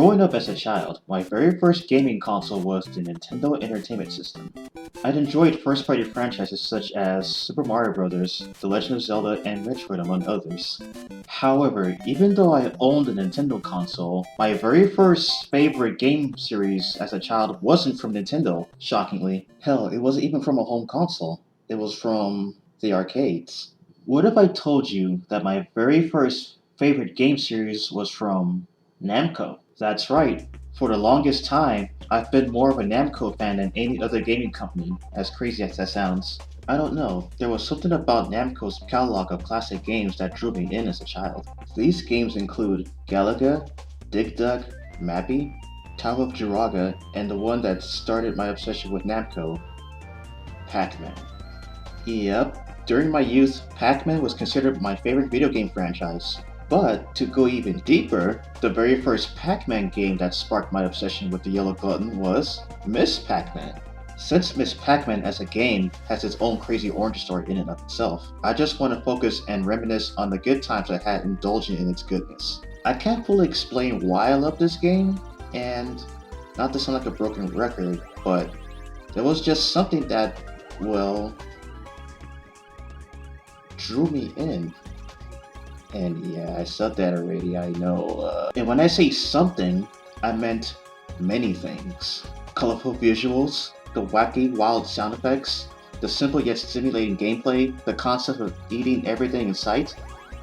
Growing up as a child, my very first gaming console was the Nintendo Entertainment System. I'd enjoyed first-party franchises such as Super Mario Bros., The Legend of Zelda, and Metroid among others. However, even though I owned a Nintendo console, my very first favorite game series as a child wasn't from Nintendo, shockingly. Hell, it wasn't even from a home console. It was from the arcades. What if I told you that my very first favorite game series was from Namco? That's right. For the longest time, I've been more of a Namco fan than any other gaming company, as crazy as that sounds. I don't know, there was something about Namco's catalog of classic games that drew me in as a child. These games include Galaga, Dig Dug, Mappy, Tower of Jiraga, and the one that started my obsession with Namco, Pac-Man. Yep, during my youth, Pac-Man was considered my favorite video game franchise. But to go even deeper, the very first Pac-Man game that sparked my obsession with the yellow button was Miss Pac-Man. Since Miss Pac-Man as a game has its own crazy origin story in and of itself, I just want to focus and reminisce on the good times I had indulging in its goodness. I can't fully explain why I love this game, and not to sound like a broken record, but there was just something that, well, drew me in. And yeah, I said that already, I know. And when I say something, I meant many things. Colorful visuals, the wacky, wild sound effects, the simple yet stimulating gameplay, the concept of eating everything in sight.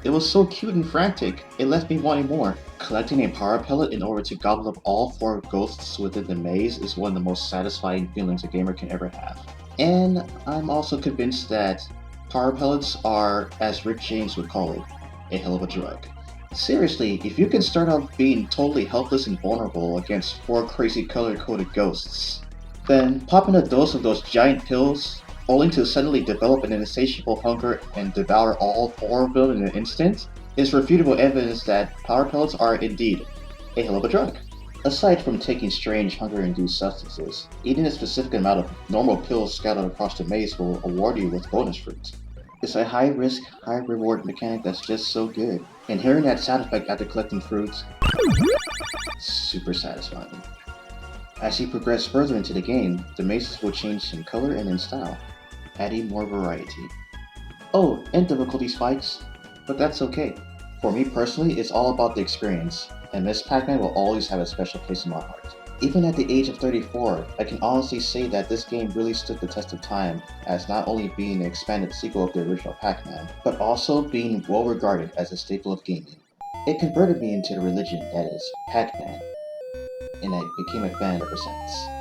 It was so cute and frantic, it left me wanting more. Collecting a power pellet in order to gobble up all four ghosts within the maze is one of the most satisfying feelings a gamer can ever have. And I'm also convinced that power pellets are, as Rick James would call it, a hell of a drug. Seriously, if you can start out being totally helpless and vulnerable against four crazy color-coded ghosts, then pop in a dose of those giant pills, only to suddenly develop an insatiable hunger and devour all four of them in an instant, is refutable evidence that power pellets are indeed a hell of a drug. Aside from taking strange hunger-induced substances, eating a specific amount of normal pills scattered across the maze will award you with bonus fruit. It's a high-risk, high-reward mechanic that's just so good. And hearing that sound effect after collecting fruits, super satisfying. As you progress further into the game, the mazes will change in color and in style, adding more variety. Oh, and difficulty spikes, but that's okay. For me personally, it's all about the experience, and Miss Pac-Man will always have a special place in my heart. Even at the age of 34, I can honestly say that this game really stood the test of time as not only being an expanded sequel of the original Pac-Man, but also being well regarded as a staple of gaming. It converted me into the religion that is Pac-Man, and I became a fan ever since.